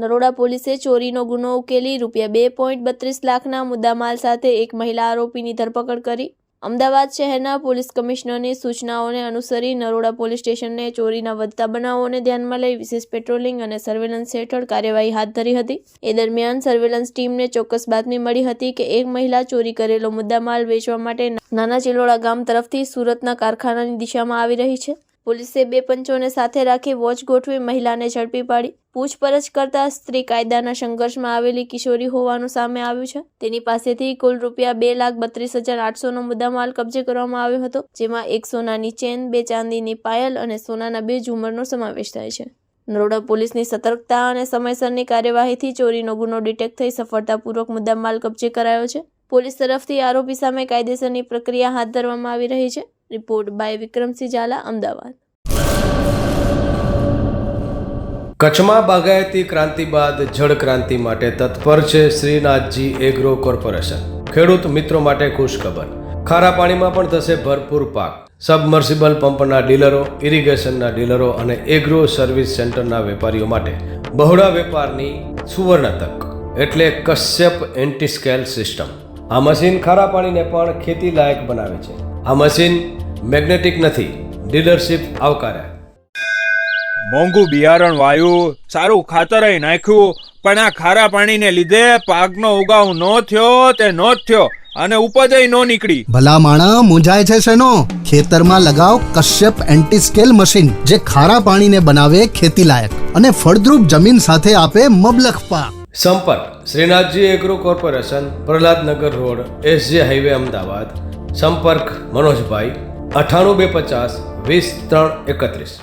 નરોડા પોલીસે ચોરીનો ગુનો ઉકેલી ₹2.32 લાખના મુદ્દામાલ સાથે એક મહિલા આરોપીની ધરપકડ કરી। અમદાવાદ શહેરના પોલીસ કમિશનરની સૂચનાઓને અનુસરી નરોડા પોલીસ સ્ટેશને ચોરીના વધતા બનાવોને ધ્યાનમાં લઈ વિશેષ પેટ્રોલિંગ અને સર્વેલન્સ હેઠળ કાર્યવાહી હાથ ધરી હતી। એ દરમિયાન સર્વેલન્સ ટીમને ચોક્કસ બાતમી મળી હતી કે એક મહિલા ચોરી કરેલો મુદ્દામાલ વેચવા માટે નાના ચિલોડા ગામ તરફથી સુરતના કારખાનાની દિશામાં આવી રહી છે। પોલીસે 2 પંચોને સાથે રાખી વોચ ગોઠવી મહિલાને ઝડપી પાડી। પૂછપરછ કરતા સ્ત્રી કાયદાના સંઘર્ષમાં આવેલી કિશોરી હોવાનું સામે આવ્યું છે। તેની પાસેથી કુલ ₹2,32,800નો મુદ્દામાલ કબજે કરવામાં આવ્યો હતો, જેમાં એક સોનાની ચેન, 2 ચાંદીની પાયલ અને સોનાના 2 ઝુમરનો સમાવેશ થાય છે। નરોડા પોલીસની સતર્કતા અને સમયસરની કાર્યવાહીથી ચોરીનો ગુનો ડિટેક્ટ થઈ સફળતાપૂર્વક મુદ્દામાલ કબજે કરાયો છે। પોલીસ તરફથી આરોપી સામે કાયદેસરની પ્રક્રિયા હાથ ધરવામાં આવી રહી છે। Report by Vikramsinh Zala, Ahmedabad. કચ્છમાં બાગાયતી ક્રાંતિ બાદ જળ ક્રાંતિ માટે તત્પર છે શ્રીનાથજી એગ્રો કોર્પોરેશન। ખેડૂત મિત્રો માટે ખુશખબર, ખારા પાણીમાં પણ થશે ભરપૂર પાક। સબમર્સિબલ પંપના ડીલરો, ઇરિગેશનના ડીલરો અને એગ્રો સર્વિસ સેન્ટરના વેપારીઓ માટે બહોળા વેપારની સુવર્ણ તક એટલે કશ્યપ એન્ટીસ્કેલ સિસ્ટમ। આ મશીન ખારા પાણીને પણ ખેતી લાયક બનાવે છે। આ મશીન મેગ્નેટિક નથી, ડીલરશીપ આવકાર્ય। મોંઘું બિયારણ વાયું, સારું ખાતરય નાખ્યું, પણ આ ખારા પાણીને લીધે પાકનો ઉગાવ નો થયો તે નો જ થયો અને ઉપજય નો નીકળી। ભલા માણા મૂંઝાય છે શેનો? ખેતરમાં લગાવ કશ્યપ એન્ટીસ્કેલ મશીન, જે ખારા પાણીને બનાવે ખેતી લાયક અને ફળદ્રુપ જમીન સાથે આપે મબલખ પાક। સંપર્ક Shrinathji agro corporation, Prahlad Nagar road, SJ highway, Ahmedabad. સંપર્ક મનોજભાઈ 98 250 20 331।